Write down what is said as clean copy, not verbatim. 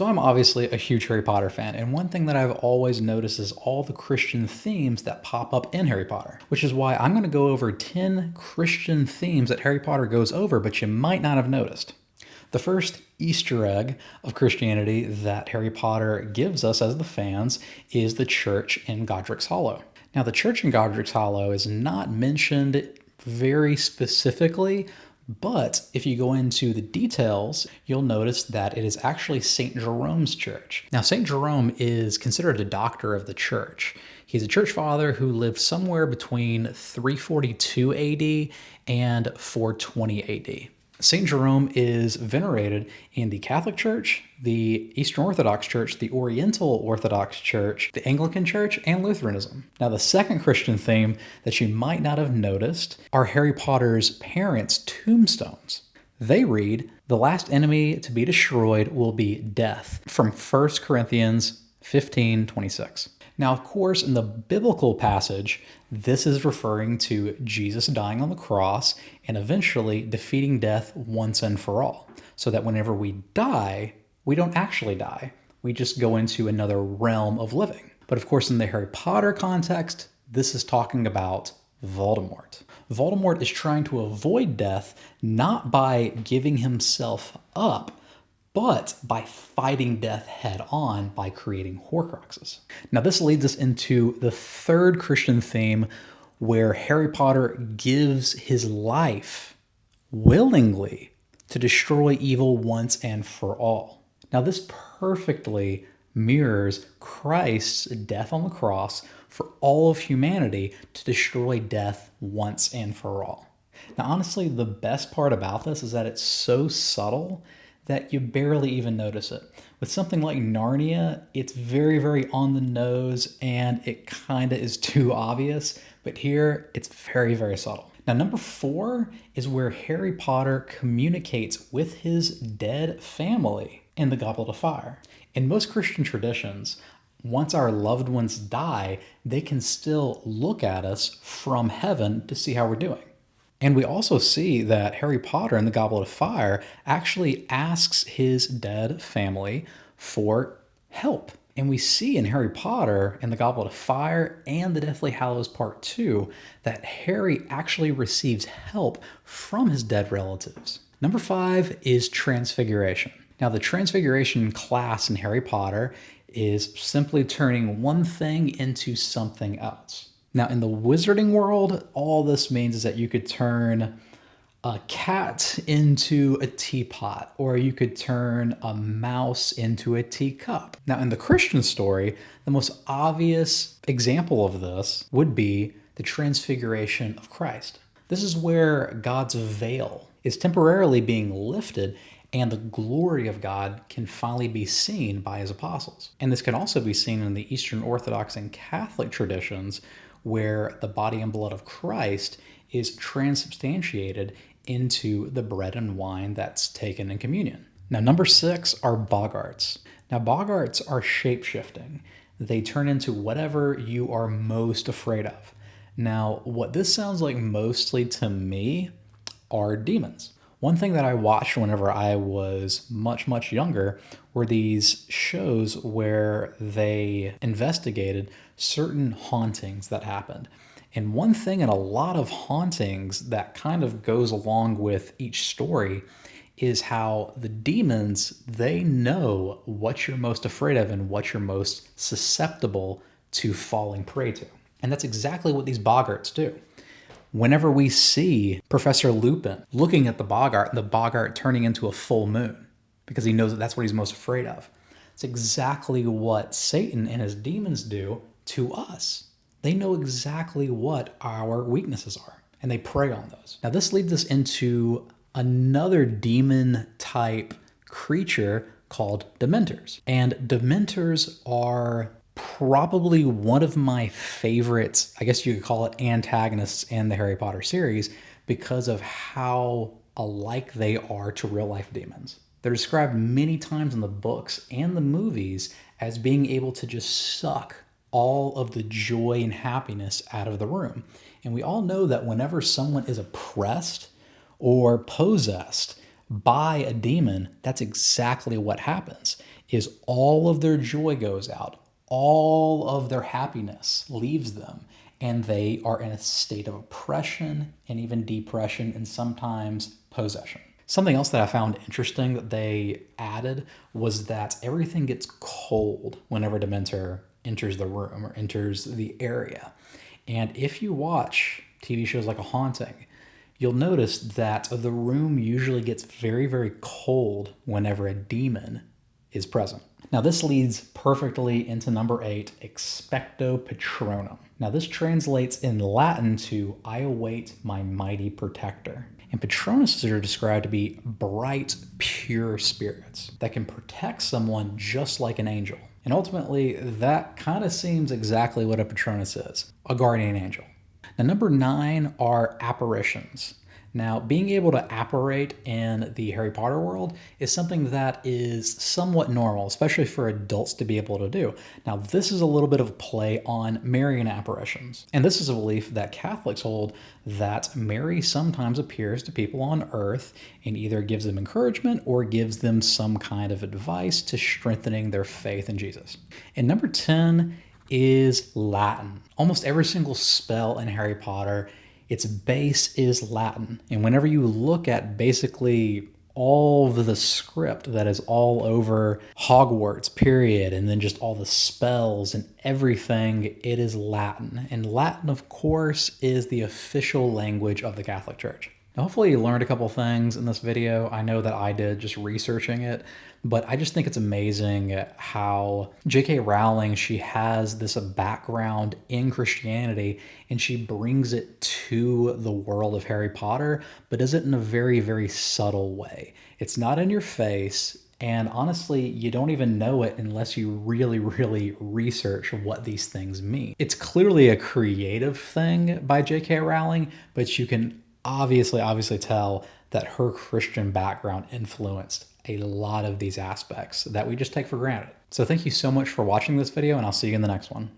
So I'm obviously a huge Harry Potter fan, and one thing that I've always noticed is all the Christian themes that pop up in Harry Potter, which is why I'm going to go over 10 Christian themes that Harry Potter goes over, but you might not have noticed. The first Easter egg of Christianity that Harry Potter gives us as the fans is the church in Godric's Hollow. Now, the church in Godric's Hollow is not mentioned very specifically, but if you go into the details, you'll notice that it is actually St. Jerome's church. Now, St. Jerome is considered a doctor of the church. He's a church father who lived somewhere between 342 AD and 420 AD. St. Jerome is venerated in the Catholic Church, the Eastern Orthodox Church, the Oriental Orthodox Church, the Anglican Church, and Lutheranism. Now, the second Christian theme that you might not have noticed are Harry Potter's parents' tombstones. They read, "The last enemy to be destroyed will be death," from 1 Corinthians 15:26. Now, of course, in the biblical passage, this is referring to Jesus dying on the cross and eventually defeating death once and for all. So that whenever we die, we don't actually die. We just go into another realm of living. But of course, in the Harry Potter context, this is talking about Voldemort. Voldemort is trying to avoid death not by giving himself up, but by fighting death head on by creating Horcruxes. Now, this leads us into the third Christian theme where Harry Potter gives his life willingly to destroy evil once and for all. Now, this perfectly mirrors Christ's death on the cross for all of humanity to destroy death once and for all. Now, honestly, the best part about this is that it's so subtle that you barely even notice it. With something like Narnia, it's very, very on the nose and it kind of is too obvious, but here it's very, very subtle. Now, number 4 is where Harry Potter communicates with his dead family in the Goblet of Fire. In most Christian traditions, once our loved ones die, they can still look at us from heaven to see how we're doing. And we also see that Harry Potter in the Goblet of Fire actually asks his dead family for help. And we see in Harry Potter in the Goblet of Fire and the Deathly Hallows Part 2 that Harry actually receives help from his dead relatives. Number 5 is Transfiguration. Now, the Transfiguration class in Harry Potter is simply turning one thing into something else. Now, in the wizarding world, all this means is that you could turn a cat into a teapot, or you could turn a mouse into a teacup. Now, in the Christian story, the most obvious example of this would be the Transfiguration of Christ. This is where God's veil is temporarily being lifted and the glory of God can finally be seen by his apostles. And this can also be seen in the Eastern Orthodox and Catholic traditions, where the body and blood of Christ is transubstantiated into the bread and wine that's taken in communion. Now, number 6 are Boggarts. Now, Boggarts are shape-shifting. They turn into whatever you are most afraid of. Now, what this sounds like mostly to me are demons. One thing that I watched whenever I was much, much younger were these shows where they investigated certain hauntings that happened. And one thing in a lot of hauntings that kind of goes along with each story is how the demons, they know what you're most afraid of and what you're most susceptible to falling prey to. And that's exactly what these Boggarts do. Whenever we see Professor Lupin looking at the Boggart turning into a full moon, because he knows that that's what he's most afraid of. It's exactly what Satan and his demons do to us. They know exactly what our weaknesses are, and they prey on those. Now, this leads us into another demon-type creature called Dementors. And Dementors are probably one of my favorites, I guess you could call it, antagonists in the Harry Potter series because of how alike they are to real-life demons. They're described many times in the books and the movies as being able to just suck all of the joy and happiness out of the room. And we all know that whenever someone is oppressed or possessed by a demon, that's exactly what happens. is all of their joy goes out, all of their happiness leaves them, and they are in a state of oppression and even depression and sometimes possession. Something else that I found interesting that they added was that everything gets cold whenever Dementor enters the room or enters the area. And if you watch TV shows like A Haunting, you'll notice that the room usually gets very, very cold whenever a demon is present. Now this leads perfectly into number 8, Expecto Patronum. Now this translates in Latin to I await my mighty protector. And Patronuses are described to be bright, pure spirits that can protect someone just like an angel. And ultimately, that kind of seems exactly what a Patronus is, a guardian angel. Now, number 9 are apparitions. Now, being able to apparate in the Harry Potter world is something that is somewhat normal, especially for adults to be able to do. Now, this is a little bit of a play on Marian apparitions. And this is a belief that Catholics hold that Mary sometimes appears to people on earth and either gives them encouragement or gives them some kind of advice to strengthening their faith in Jesus. And number 10 is Latin. Almost every single spell in Harry Potter, its base is Latin. And whenever you look at basically all of the script that is all over Hogwarts, period, and then just all the spells and everything, it is Latin. And Latin, of course, is the official language of the Catholic Church. Now, hopefully you learned a couple things in this video. I know that I did just researching it, but I just think it's amazing how J.K. Rowling, she has this background in Christianity and she brings it to the world of Harry Potter, but does it in a very, very subtle way. It's not in your face. And honestly, you don't even know it unless you really, really research what these things mean. It's clearly a creative thing by J.K. Rowling, but you can obviously tell that her Christian background influenced a lot of these aspects that we just take for granted. So thank you so much for watching this video, and I'll see you in the next one.